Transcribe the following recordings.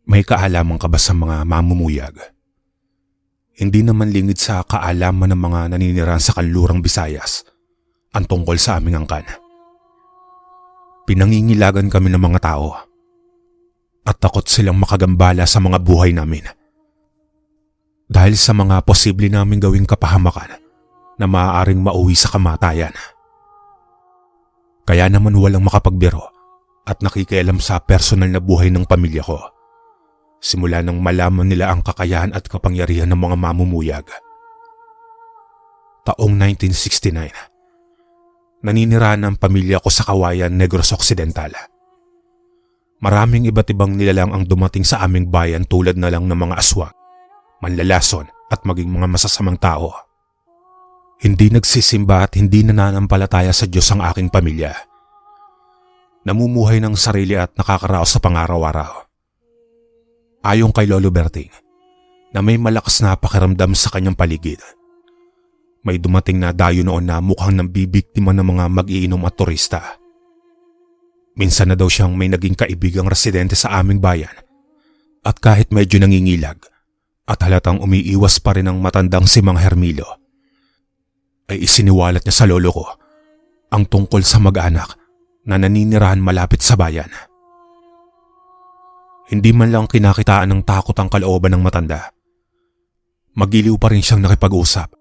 May kaalaman ka ba sa mga mamumuyag? Hindi naman lingid sa kaalaman ng mga naninirahan sa kanlurang Visayas ang tungkol sa aming angkan. Pinangingilagan kami ng mga tao at takot silang makagambala sa mga buhay namin dahil sa mga posible naming gawing kapahamakan na maaaring mauwi sa kamatayan. Kaya naman walang makapagbiro at nakikialam sa personal na buhay ng pamilya ko simula nang malaman nila ang kakayahan at kapangyarihan ng mga mamumuyag. Taong 1969, naninirahan ang pamilya ko sa Kawayan, Negros Occidental. Maraming iba't ibang nilalang ang dumating sa aming bayan tulad na lang ng mga aswang, manlalason at maging mga masasamang tao. Hindi nagsisimba at hindi nananampalataya sa Diyos ang aking pamilya. Namumuhay ng sarili at nakakaraos sa pangaraw-araw. Ayon kay Lolo Berting, na may malakas na pakiramdam sa kanyang paligid. May dumating na dayo noon na mukhang nambibiktima ng mga mag-iinom at turista. Minsan na daw siyang may naging kaibigang residente sa aming bayan at kahit medyo nangingilag at halatang umiiwas pa rin ang matandang si Mang Hermilo, ay isiniwalat niya sa lolo ko ang tungkol sa mag-anak na naninirahan malapit sa bayan. Hindi man lang kinakitaan ng takot ang kalooban ng matanda. Magiliw pa rin siyang nakipag-usap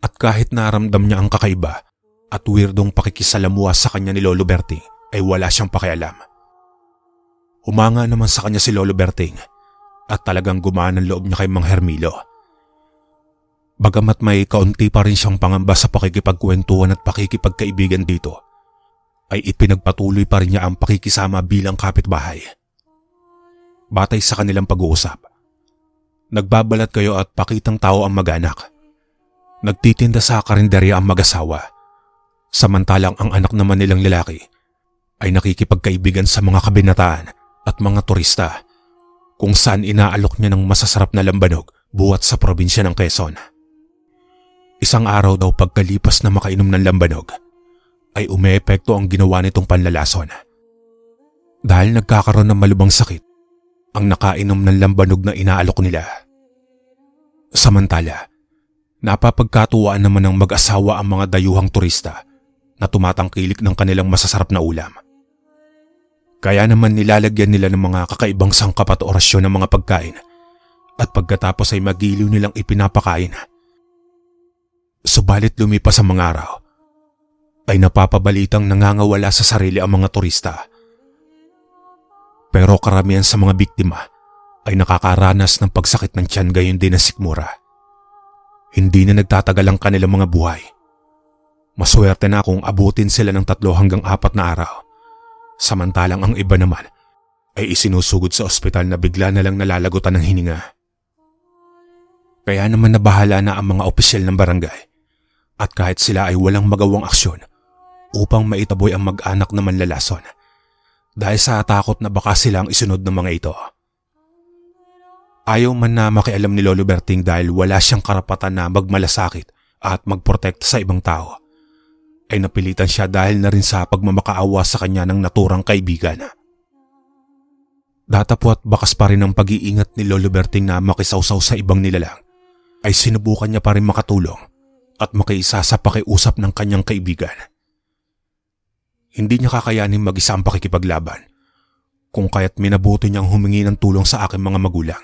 at kahit naramdam niya ang kakaiba at weirdong pakikisalamuha sa kanya ni Lolo Berting ay wala siyang pakialam. Humanga naman sa kanya si Lolo Berting at talagang gumaan ang loob niya kay Mang Hermilo. Bagamat may kaunti pa rin siyang pangamba sa pakikipagkwentuhan at pakikipagkaibigan dito, ay ipinagpatuloy pa rin niya ang pakikisama bilang kapitbahay. Batay sa kanilang pag-uusap, nagbabalat kayo at pakitang tao ang mag-anak. Nagtitinda sa karinderya ang mag-asawa, samantalang ang anak naman nilang lalaki ay nakikipagkaibigan sa mga kabinataan at mga turista kung saan inaalok niya ng masasarap na lambanog buwat sa probinsya ng Quezon. Isang araw daw pagkalipas na makainom ng lambanog, ay umeepekto ang ginawa nitong panlalason. Dahil nagkakaroon ng malubhang sakit ang nakainom ng lambanog na inaalok nila. Samantala, napapagkatuwaan naman ng mag-asawa ang mga dayuhang turista na tumatangkilik ng kanilang masasarap na ulam. Kaya naman nilalagyan nila ng mga kakaibang sangkap at orasyon ng mga pagkain at pagkatapos ay magiliw nilang ipinapakain. Subalit lumipas ang mga araw, ay napapabalitang nangangawala sa sarili ang mga turista. Pero karamihan sa mga biktima ay nakakaranas ng pagsakit ng tiyan gayon din ang sikmura. Hindi na nagtatagal ang kanilang mga buhay. Maswerte na kung abutin sila ng 3 hanggang 4 na araw. Samantalang ang iba naman ay isinusugod sa ospital na bigla na lang nalalagutan ng hininga. Kaya naman nabahala na ang mga opisyal ng barangay at kahit sila ay walang magawang aksyon upang maitaboy ang mag-anak na manlalason dahil sa takot na baka sila ang isunod ng mga ito. Ayaw man na makialam ni Lolo Berting dahil wala siyang karapatan na magmalasakit at magprotekta sa ibang tao, ay napilitan siya dahil na rin sa pagmamakaawa sa kanya ng naturang kaibigan. Datapwat bakas pa rin ang pag-iingat ni Lolo Berting na makisawsaw sa ibang nilalang, ay sinubukan niya pa rin makatulong at makiisa sa pakiusap ng kanyang kaibigan. Hindi niya kakayanin mag-isa ang pakikipaglaban, kung kaya't minabuti niyang humingi ng tulong sa aking mga magulang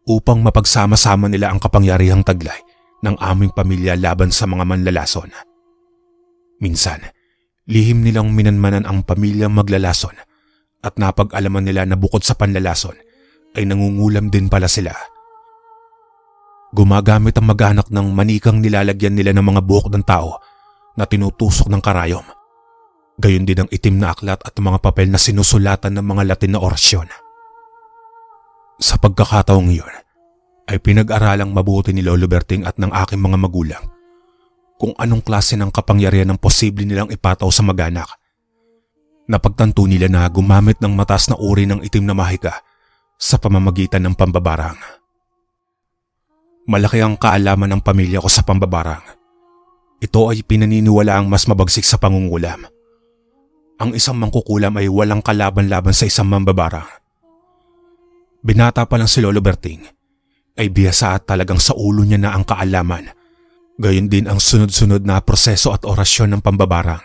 upang mapagsama-sama nila ang kapangyarihang taglay ng aming pamilya laban sa mga manlalason. Minsan, lihim nilang minanmanan ang pamilyang maglalason at napag-alaman nila na bukod sa panlalason ay nangungulam din pala sila. Gumagamit ang mag-anak ng manikang nilalagyan nila ng mga buhok ng tao na tinutusok ng karayom. Gayon din ang itim na aklat at mga papel na sinusulatan ng mga Latin na orasyon. Sa pagkakataong iyon, ay pinag-aralang mabuti ni Lolo Berting at ng aking mga magulang kung anong klase ng kapangyarihan ang posible nilang ipataw sa mag-anak. Napagtanto nila na gumamit ng mataas na uri ng itim na mahika sa pamamagitan ng pambabarang. Malaki ang kaalaman ng pamilya ko sa pambabarang. Ito ay pinaniniwalaang mas mabagsik sa pangungulam. Ang isang mangkukulam ay walang kalaban-laban sa isang mambabarang. Binata pa lang si Lolo Berting ay biyasa at talagang sa ulo niya na ang kaalaman. Gayon din ang sunod-sunod na proseso at orasyon ng pambabarang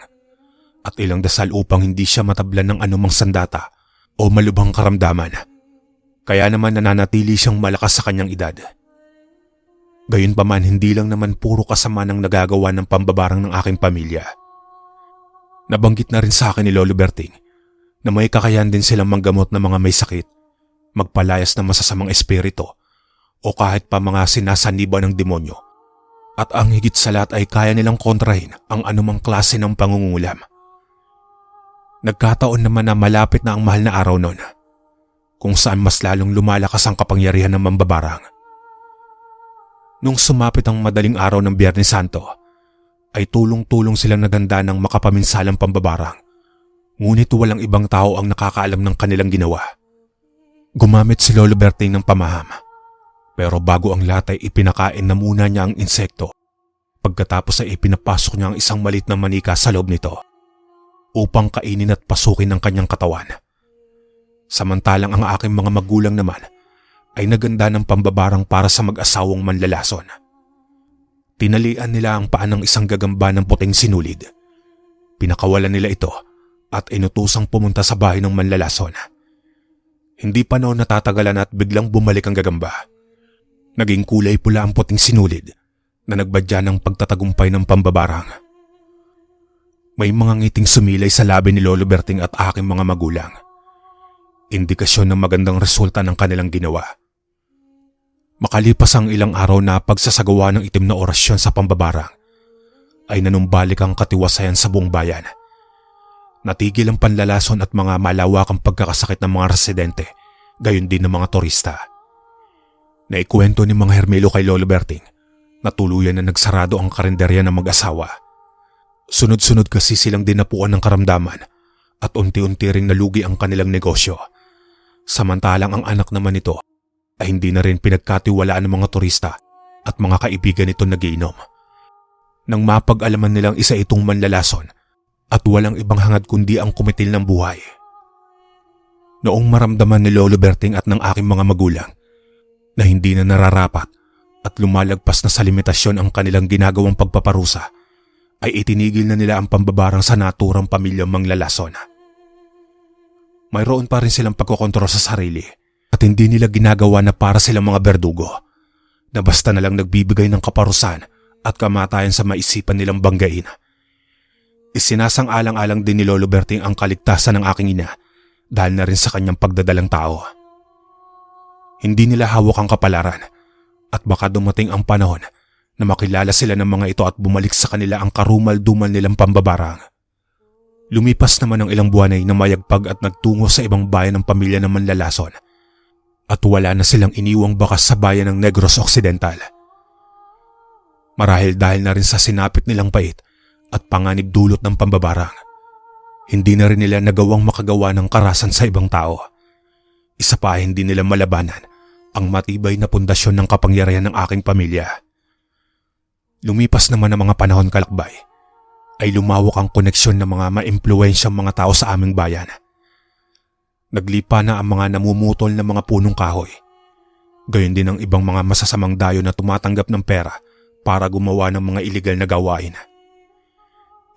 at ilang dasal upang hindi siya matablan ng anumang sandata o malubhang karamdaman. Kaya naman nananatili siyang malakas sa kanyang edad. Gayunpaman hindi lang naman puro kasama ng nagagawa ng pambabarang ng aking pamilya. Nabanggit na rin sa akin ni Lolo Berting na may kakayahan din silang manggamot ng mga may sakit, magpalayas ng masasamang espiritu o kahit pa mga sinasaniba ng demonyo. At ang higit sa lahat ay kaya nilang kontrahin ang anumang klase ng pangungulam. Nagkataon naman na malapit na ang mahal na araw noon, kung saan mas lalong lumalakas ang kapangyarihan ng mambabarang. Nung sumapit ang madaling araw ng Biyernes Santo, ay tulong-tulong silang naganda ng makapaminsalang pambabarang. Ngunit walang ibang tao ang nakakaalam ng kanilang ginawa. Gumamit si Lolo Berting ng pamaham. Pero bago ang lahat ay ipinakain na muna niya ang insekto. Pagkatapos ay ipinapasok niya ang isang maliit na manika sa loob nito upang kainin at pasukin ang kanyang katawan. Samantalang ang aking mga magulang naman ay naganda ng pambabarang para sa mag-asawang manlalason. Tinalian nila ang paa ng isang gagamba ng puting sinulid. Pinakawalan nila ito at inutusang pumunta sa bahay ng manlalason. Hindi pa noon natatagalan at biglang bumalik ang gagamba. Naging kulay pula ang puting sinulid na nagbadya ng pagtatagumpay ng pambabarang. May mga ngiting sumilay sa labi ni Lolo Berting at aking mga magulang. Indikasyon ng magandang resulta ng kanilang ginawa. Makalipas ang ilang araw na pagsasagawa ng itim na orasyon sa pambabarang, ay nanumbalik ang katiwasayan sa buong bayan. Natigil ang panlalason at mga malawakang pagkakasakit ng mga residente, gayon din ng mga turista. Naikwento ni Mang Hermelo kay Lolo Berting na tuluyan na nagsarado ang karinderya ng mag-asawa. Sunod-sunod kasi silang dinapuan ng karamdaman at unti-unti ring nalugi ang kanilang negosyo. Samantalang ang anak naman nito ay hindi na rin pinagkatiwalaan ng mga turista at mga kaibigan nito nagiinom. Nang mapag-alaman nilang isa itong manlalason at walang ibang hangad kundi ang kumitil ng buhay. Noong maramdaman ni Lolo Berting at ng aking mga magulang na hindi na nararapat at lumalagpas na sa limitasyon ang kanilang ginagawang pagpaparusa, ay itinigil na nila ang pambabarang sa naturang pamilyang manglalason. Mayroon pa rin silang pagkokontrol sa sarili at hindi nila ginagawa na para silang mga berdugo na basta na lang nagbibigay ng kaparusahan at kamatayan sa maisipan nilang banggain. Isinasang-alang-alang din ni Lolo Berting ang kaligtasan ng aking ina dahil na rin sa kanyang pagdadalang tao. Hindi nila hawak ang kapalaran at baka dumating ang panahon na makilala sila ng mga ito at bumalik sa kanila ang karumal-dumal nilang pambabarang. Lumipas naman ang ilang buwan ay namayagpag at nagtungo sa ibang bayan ng pamilya ng manlalason at wala na silang iniwang bakas sa bayan ng Negros Occidental. Marahil dahil na rin sa sinapit nilang pait at panganib dulot ng pambabarang, hindi na rin nila nagawang makagawa ng karasan sa ibang tao. Isa pa hindi nila malabanan ang matibay na pundasyon ng kapangyarihan ng aking pamilya. Lumipas naman ang mga panahon kalakbay, ay lumawak ang koneksyon ng mga maimpluwensyang mga tao sa aming bayan. Naglipa na ang mga namumutol na mga punong kahoy. Gayon din ang ibang mga masasamang dayo na tumatanggap ng pera para gumawa ng mga iligal na gawain.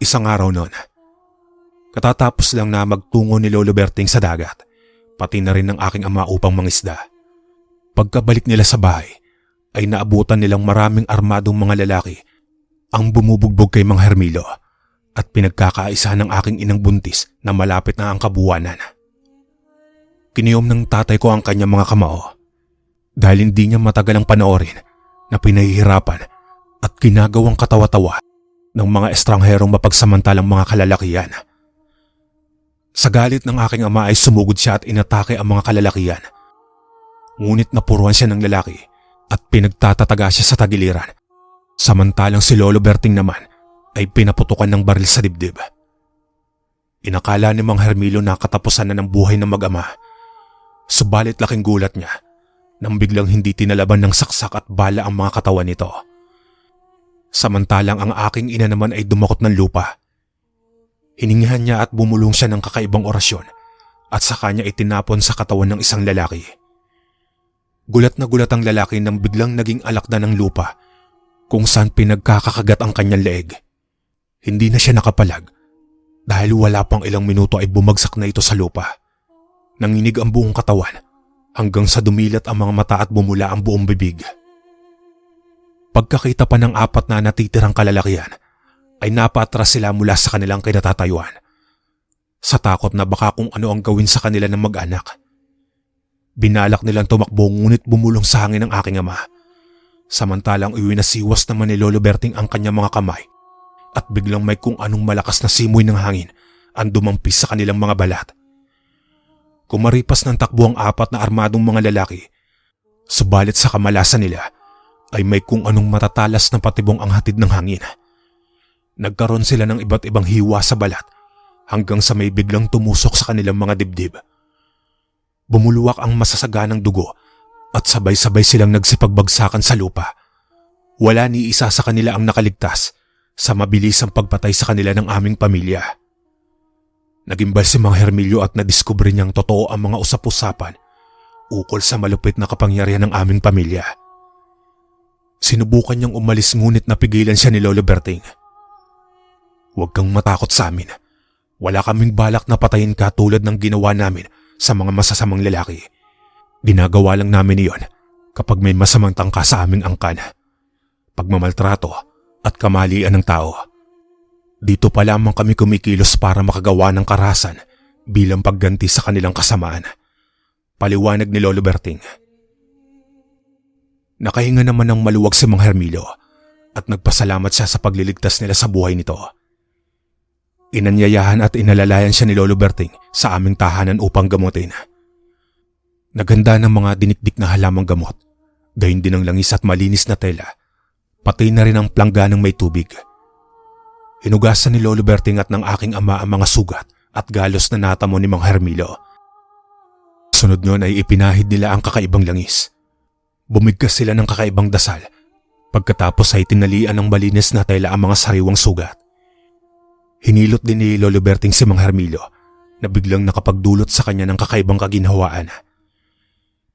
Isang araw noon, katatapos lang na magtungo ni Lolo Berting sa dagat, pati na rin ng aking ama upang mangisda. Pagkabalik nila sa bahay, ay naabutan nilang maraming armadong mga lalaki ang bumubugbog kay Mang Hermilo at pinagkakaisa ng aking inang buntis na malapit na ang kabuwanan. Kiniyom ng tatay ko ang kanyang mga kamao dahil hindi niya matagal ang panoorin na pinahihirapan at ginagawang katawa-tawa ng mga estrangherong mapagsamantalang mga kalalakihan. Sa galit ng aking ama ay sumugod siya at inatake ang mga kalalakihan. Ngunit napuruan siya ng lalaki at pinagtatataga siya sa tagiliran. Samantalang si Lolo Berting naman ay pinaputukan ng baril sa dibdib. Inakala ni Mang Hermilo na katapusan na ng buhay ng mag-ama. Subalit laking gulat niya nang biglang hindi tinalaban ng saksak at bala ang mga katawan nito. Samantalang ang aking ina naman ay dumakot ng lupa. Hiningihan niya at bumulong siya ng kakaibang orasyon at sa kanya itinapon sa katawan ng isang lalaki. Gulat na gulat ang lalaki nang biglang naging alakda ng lupa kung saan pinagkakakagat ang kanyang leeg. Hindi na siya nakapalag dahil wala pang ilang minuto ay bumagsak na ito sa lupa. Nanginig ang buong katawan hanggang sa dumilat ang mga mata at bumula ang buong bibig. Pagkakita pa ng 4 na natitirang kalalakihan ay napaatras sila mula sa kanilang kinatatayuan sa takot na baka kung ano ang gawin sa kanila ng mag-anak. Binalak nilang tumakbo ngunit bumulong sa hangin ang aking ama. Samantalang iwinasiwas naman ni Lolo Berting ang kanyang mga kamay at biglang may kung anong malakas na simoy ng hangin ang dumampis sa kanilang mga balat. Kumaripas ng takbo ang 4 na armadong mga lalaki, subalit sa kamalasan nila ay may kung anong matatalas na patibong ang hatid ng hangin. Nagkaroon sila ng iba't ibang hiwa sa balat hanggang sa may biglang tumusok sa kanilang mga dibdib. Bumuluwak ang masasaganang dugo at sabay-sabay silang nagsipagbagsakan sa lupa. Wala ni isa sa kanila ang nakaligtas sa mabilisang pagpatay sa kanila ng aming pamilya. Nagimbal si Mang Hermelio at nadiskubre niyang totoo ang mga usap-usapan ukol sa malupit na kapangyarihan ng aming pamilya. Sinubukan niyang umalis ngunit napigilan siya ni Lolo Berting. "Huwag kang matakot sa amin. Wala kaming balak na patayin ka tulad ng ginawa namin sa mga masasamang lalaki. Ginagawa lang namin iyon kapag may masamang tangka sa aming angkan, pagmamaltrato at kamalian ng tao. Dito pa lamang kami kumikilos para makagawa ng karahasan bilang pagganti sa kanilang kasamaan," paliwanag ni Lolo Berting. Nakahinga naman ng maluwag si Mang Hermelio at nagpasalamat siya sa pagliligtas nila sa buhay nito. Inanyayahan at inalalayan siya ni Lolo Berting sa aming tahanan upang gamutin. Naganda ng mga dinikdik na halamang gamot, gayon din ang langis at malinis na tela, pati na rin ang plangganang may tubig. Hinugasan ni Lolo Berting at ng aking ama ang mga sugat at galos na natamo ni Mang Hermelio. Sunod nun ay ipinahid nila ang kakaibang langis. Bumigkas sila ng kakaibang dasal, pagkatapos ay tinalian ng malinis na tela ang mga sariwang sugat. Hinilot din ni Lolo Berting si Mang Hermelio na biglang nakapagdulot sa kanya ng kakaibang kaginhawaan.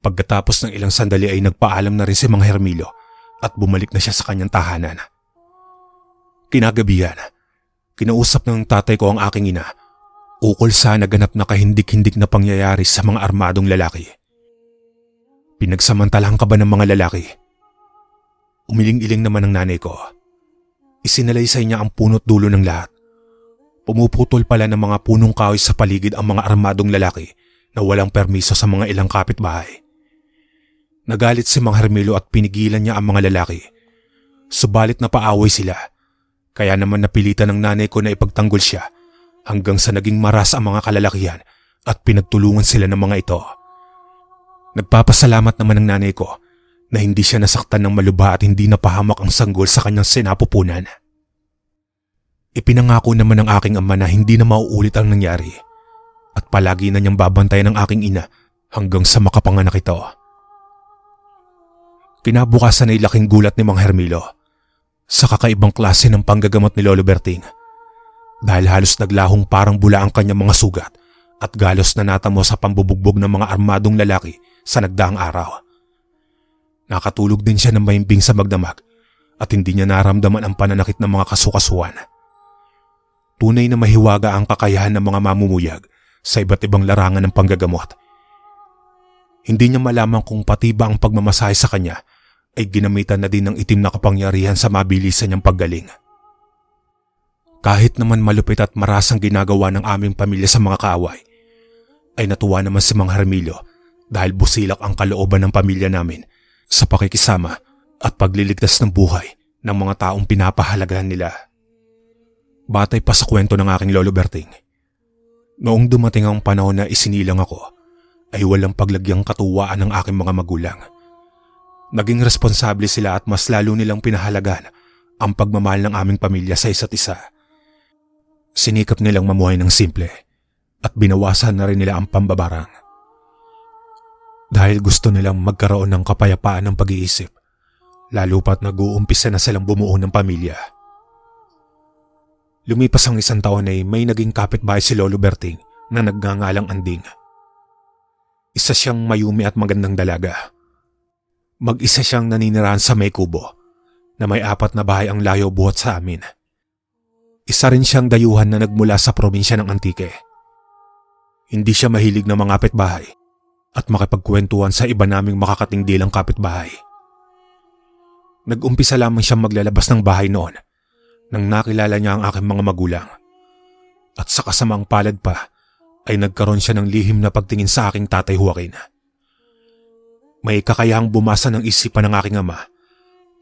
Pagkatapos ng ilang sandali ay nagpaalam na rin si Mang Hermelio at bumalik na siya sa kanyang tahanan. Kinagabihan, kinausap ng tatay ko ang aking ina ukol sa naganap na kahindik-hindik na pangyayari sa mga armadong lalaki. Pinagsamantalahan ka ba ng mga lalaki? Umiling-iling naman ang nanay ko. Isinalaysay niya ang punot dulo ng lahat. Pumuputol pala ng mga punong kahoy sa paligid ang mga armadong lalaki na walang permiso sa mga ilang kapitbahay. Nagalit si Mang Hermelio at pinigilan niya ang mga lalaki. Subalit napaaway sila, kaya naman napilitan ng nanay ko na ipagtanggol siya hanggang sa naging maras ang mga kalalakihan at pinagtulungan sila ng mga ito. Nagpapasalamat naman ng nanay ko na hindi siya nasaktan ng malubha at hindi napahamak ang sanggol sa kanyang sinapupunan. Ipinangako naman ng aking ama na hindi na mauulit ang nangyari at palagi na niyang babantayan ang aking ina hanggang sa makapanganak ito. Kinabukasan ay laking gulat ni Mang Hermelio sa kakaibang klase ng panggagamot ni Lolo Berting dahil halos naglahong parang bula ang kanyang mga sugat at galos na natamo sa pambubugbog ng mga armadong lalaki sa nagdaang araw. Nakatulog din siya ng mahimbing sa magdamag at hindi niya naramdaman ang pananakit ng mga kasukasuan. Tunay na mahiwaga ang kakayahan ng mga mamumuyag sa iba't ibang larangan ng panggagamot. Hindi niya malaman kung pati ba ang pagmamasahe sa kanya ay ginamitan na din ng itim na kapangyarihan sa mabilisan niyang paggaling. Kahit naman malupit at marasang ginagawa ng aming pamilya sa mga kaaway, ay natuwa naman si Mang Hermelio dahil busilak ang kalooban ng pamilya namin sa pakikisama at pagliligtas ng buhay ng mga taong pinapahalagahan nila. Batay pa sa kwento ng aking Lolo Berting, noong dumating ang panahon na isinilang ako, ay walang paglagyang katuwaan ng aking mga magulang. Naging responsable sila at mas lalo nilang pinahalagahan ang pagmamahal ng aming pamilya sa isa't isa. Sinikap nilang mamuhay ng simple at binawasan na rin nila ang pambabarang. Dahil gusto nilang magkaroon ng kapayapaan ng pag-iisip, lalo pat nag-uumpisa na silang bumuo ng pamilya. Lumipas ang 1 taon ay may naging kapitbahay si Lolo Berting na nagngangalang Anding. Isa siyang mayumi at magandang dalaga. Mag-isa siyang naninirahan sa may kubo na may 4 na bahay ang layo buhat sa amin. Isa rin siyang dayuhan na nagmula sa probinsya ng Antique. Hindi siya mahilig na mangapit bahay at makipagkwentuhan sa iba naming makakatingdilang kapitbahay. Nag-umpisa lamang siyang maglalabas ng bahay noon nang nakilala niya ang aking mga magulang. At sa kasamaang palad pa ay nagkaroon siya ng lihim na pagtingin sa aking tatay Joaquin. May kakayahang bumasa ng isipan ng aking ama,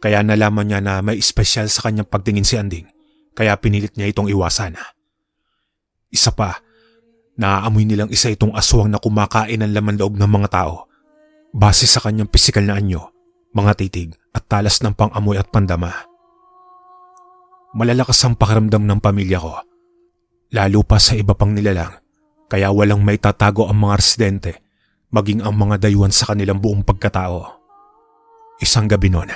kaya nalaman niya na may espesyal sa kanyang pagtingin si Anding, kaya pinilit niya itong iwasan. Isa pa, naaamoy nilang isa itong aswang na kumakain ng laman loob ng mga tao base sa kanyang pisikal na anyo, mga titig at talas ng pang-amoy at pandama. Malalakas ang pakiramdam ng pamilya ko, lalo pa sa iba pang nilalang, kaya walang may tatago ang mga residente maging ang mga dayuhan sa kanilang buong pagkatao. Isang gabi noon,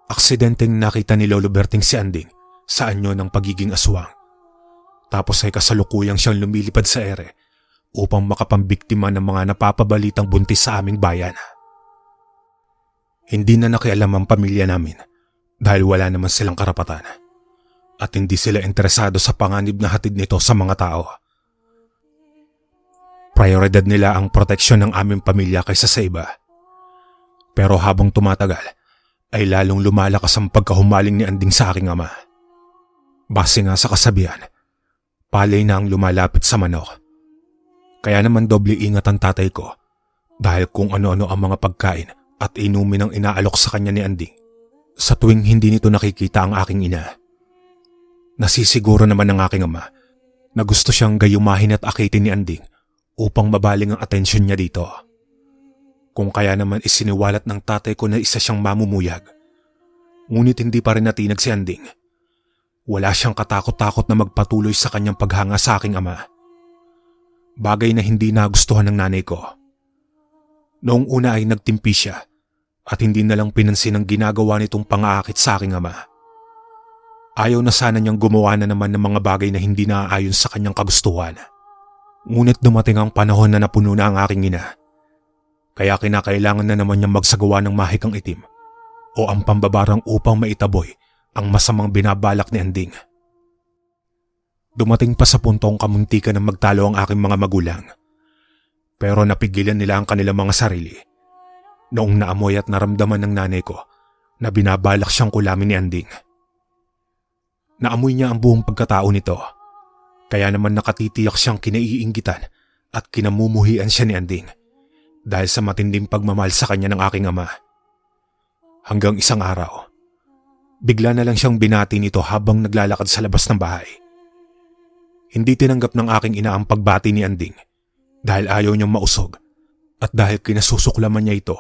aksidenteng nakita ni Lolo Berting si Anding sa anyo ng pagiging aswang. Tapos ay kasalukuyang siyang lumilipad sa ere upang makapambiktima ng mga napapabalitang buntis sa aming bayan. Hindi na nakialam ang pamilya namin dahil wala naman silang karapatan at hindi sila interesado sa panganib na hatid nito sa mga tao. Prioridad nila ang proteksyon ng aming pamilya kaysa sa iba. Pero habang tumatagal, ay lalong lumalakas ang pagkahumaling ni Anding sa aking ama. Base nga sa kasabihan, palay na ang lumalapit sa manok. Kaya naman doble ingat ang tatay ko dahil kung ano-ano ang mga pagkain at inumin ang inaalok sa kanya ni Anding sa tuwing hindi nito nakikita ang aking ina. Nasisiguro naman ng aking ama na gusto siyang gayumahin at akitin ni Anding upang mabaling ang atensyon niya dito. Kung kaya naman isiniwalat ng tatay ko na isa siyang mamumuyag. Ngunit hindi pa rin natinag si Anding. Wala siyang katakot-takot na magpatuloy sa kanyang paghanga sa aking ama. Bagay na hindi nagustuhan ng nanay ko. Noong una ay nagtimpi siya at hindi na lang pinansin ang ginagawa nitong pang-aakit sa aking ama. Ayaw na sana niyang gumawa na naman ng mga bagay na hindi naaayon sa kanyang kagustuhan. Ngunit dumating ang panahon na napuno na ang aking ina. Kaya kinakailangan na naman niyang magsagawa ng mahikang itim o ang pambabarang upang maitaboy ang masamang binabalak ni Anding. Dumating pa sa puntong kamuntikan na magtalo ang aking mga magulang. Pero napigilan nila ang kanilang mga sarili noong naamoy at naramdaman ng nanay ko na binabalak siyang kulamin ni Anding. Naamoy niya ang buong pagkatao nito, kaya naman nakatitiyak siyang kinaiinggitan at kinamumuhian siya ni Anding dahil sa matinding pagmamahal sa kanya ng aking ama. Hanggang isang araw, bigla na lang siyang binati nito habang naglalakad sa labas ng bahay. Hindi tinanggap ng aking ina ang pagbati ni Anding dahil ayaw niyang mausog at dahil kinasusuklaman niya ito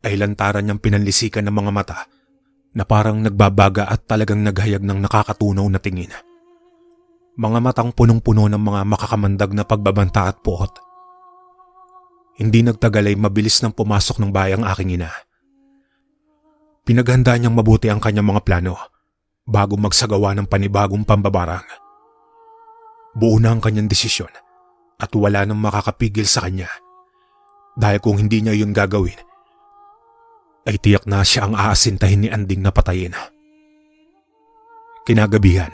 ay lantaran niyang pinanlisikan ng mga mata na parang nagbabaga at talagang naghayag ng nakakatunaw na tingin. Mga matang punong-puno ng mga makakamandag na pagbabanta at puot. Hindi nagtagal ay mabilis nang pumasok ng bahay ang aking ina. Pinaghanda niyang mabuti ang kanyang mga plano bago magsagawa ng panibagong pambabarang. Buo na ang kanyang desisyon at wala nang makakapigil sa kanya dahil kung hindi niya yun gagawin ay tiyak na siya ang aasintahin ni Anding na patayin. Kinagabihan,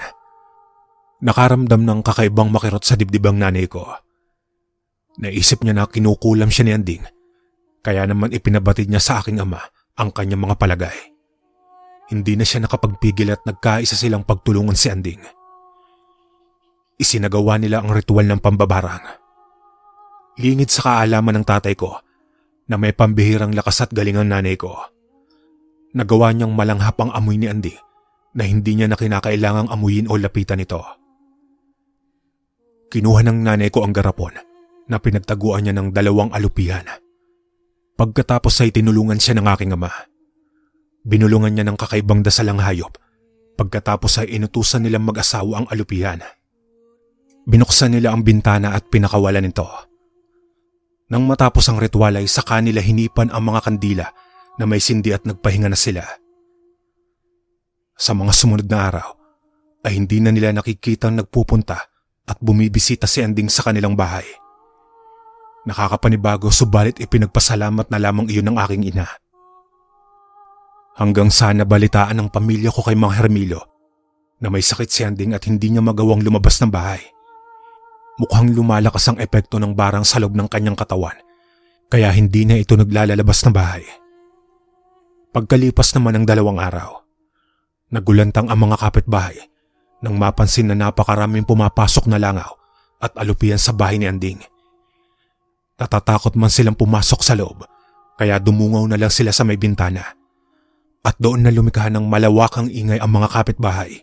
nakaramdam ng kakaibang makirot sa dibdib ang nanay ko. Naisip niya na kinukulam siya ni Anding, kaya naman ipinabatid niya sa aking ama ang kanyang mga palagay. Hindi na siya nakapagpigil at nagkaisa silang pagtulungan si Anding. Isinagawa nila ang ritual ng pambabarang. Lingid sa kaalaman ng tatay ko na may pambihirang lakas at galing ang nanay ko. Nagawa niyang malanghap ang amoy ni Anding na hindi niya na kinakailangang amuyin o lapitan ito. Kinuha ng nanay ko ang garapon na pinagtaguan niya ng 2 alupihan. Pagkatapos ay tinulungan siya ng aking ama. Binulungan niya ng kakaibang dasalang hayop. Pagkatapos ay inutusan nilang mag-asawa ang alupihan. Binuksan nila ang bintana at pinakawalan nito. Nang matapos ang ritual ay saka nila hinipan ang mga kandila na may sindi at nagpahinga na sila. Sa mga sumunod na araw ay hindi na nila nakikitang nagpupunta at bumibisita si Anding sa kanilang bahay. Nakakapanibago subalit ipinagpasalamat na lamang iyon ng aking ina. Hanggang sa nabalitaan ng pamilya ko kay Mang Hermilo na may sakit si Anding at hindi niya magawang lumabas ng bahay. Mukhang lumalakas ang epekto ng barang sa loob ng kanyang katawan kaya hindi na ito naglalabas ng bahay. Pagkalipas naman ng 2 araw, nagulantang ang mga kapitbahay nang mapansin na napakaraming pumapasok na langaw at alupian sa bahay ni Anding. Natatakot man silang pumasok sa loob kaya dumungaw na lang sila sa may bintana. At doon na lumikha ng malawakang ingay ang mga kapitbahay.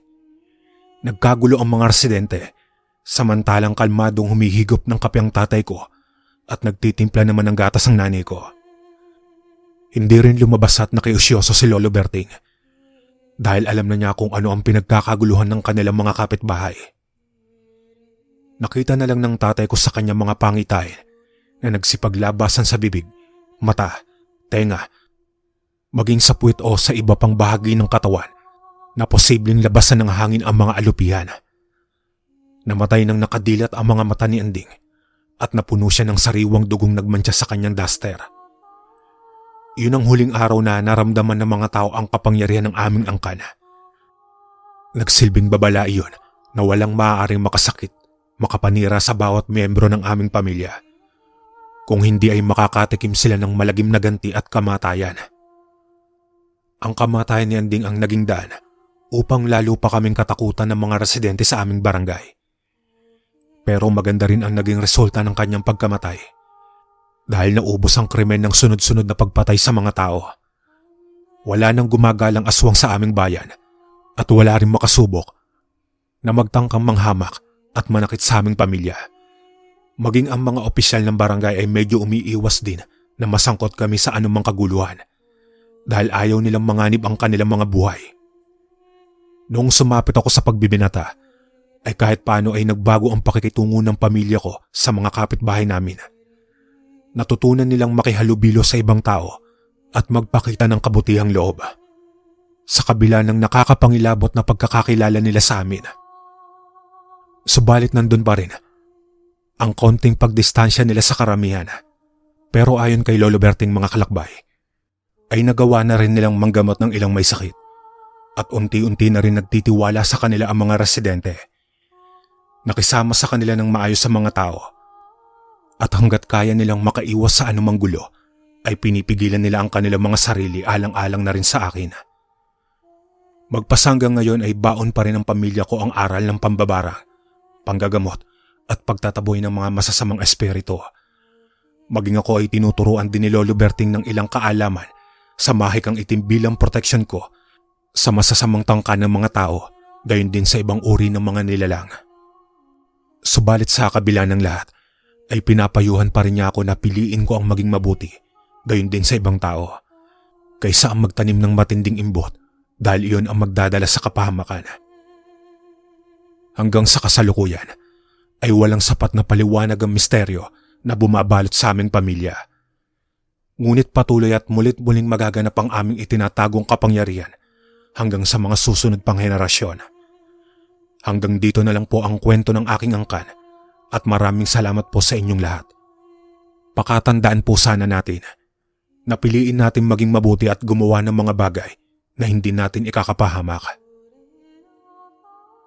Nagkagulo ang mga residente, samantalang kalmadong humihigop ng kape ang tatay ko at nagtitimpla naman ng gatas ang nanay ko. Hindi rin lumabas at nakiusyoso si Lolo Berting dahil alam na niya kung ano ang pinagkakaguluhan ng kanilang mga kapitbahay. Nakita na lang ng tatay ko sa kanyang mga pangitain na nagsipaglabasan sa bibig, mata, tenga, maging sa puwit o sa iba pang bahagi ng katawan na posibleng labasan ng hangin ang mga alupihan. Namatay nang nakadilat ang mga mata ni Anding at napuno siya ng sariwang dugong nagmantsa sa kanyang duster. Yun ang huling araw na naramdaman ng mga tao ang kapangyarihan ng aming angkan. Nagsilbing babala iyon na walang maaaring makasakit, makapanira sa bawat miyembro ng aming pamilya. Kung hindi ay makakatikim sila ng malagim na ganti at kamatayan. Ang kamatayan ni Anding ang naging daan upang lalo pa kaming katakutan ng mga residente sa aming barangay. Pero maganda rin ang naging resulta ng kanyang pagkamatay dahil naubos ang krimen ng sunod-sunod na pagpatay sa mga tao. Wala nang gumagalang aswang sa aming bayan at wala rin makasubok na magtangkang manghamak at manakit sa aming pamilya. Maging ang mga opisyal ng barangay ay medyo umiiwas din na masangkot kami sa anumang kaguluhan dahil ayaw nilang manganib ang kanilang mga buhay. Noong sumapit ako sa pagbibinata, ay kahit paano ay nagbago ang pakikitungo ng pamilya ko sa mga kapitbahay namin. Natutunan nilang makihalubilo sa ibang tao at magpakita ng kabutihang loob. Sa kabila ng nakakapangilabot na pagkakakilala nila sa amin. Subalit nandun pa rin ang konting pagdistansya nila sa karamihan. Pero ayon kay Lolo Berting mga kalakbay, ay nagawa na rin nilang manggamot ng ilang may sakit at unti-unti na rin nagtitiwala sa kanila ang mga residente. Nakisama sa kanila ng maayos sa mga tao at hanggat kaya nilang makaiwas sa anumang gulo ay pinipigilan nila ang kanilang mga sarili alang-alang na rin sa akin. Magpasanggang ngayon ay baon pa rin ng pamilya ko ang aral ng pambabara, panggagamot at pagtataboy ng mga masasamang espiritu. Maging ako ay tinuturuan din ni Lolo Berting ng ilang kaalaman sa mahikang itim bilang proteksyon ko sa masasamang tangka ng mga tao, gayon din sa ibang uri ng mga nilalang. Subalit sa kabila ng lahat, ay pinapayuhan pa rin niya ako na piliin ko ang maging mabuti, gayon din sa ibang tao, kaysa ang magtanim ng matinding imbot dahil iyon ang magdadala sa kapahamakan. Hanggang sa kasalukuyan, ay walang sapat na paliwanag ang misteryo na bumabalot sa aming pamilya. Ngunit patuloy at mulit-muling magaganap ang aming itinatagong kapangyarihan hanggang sa mga susunod pang henerasyon. Hanggang dito na lang po ang kwento ng aking angkan at maraming salamat po sa inyong lahat. Pakatandaan po sana natin na piliin natin maging mabuti at gumawa ng mga bagay na hindi natin ikakapahamak.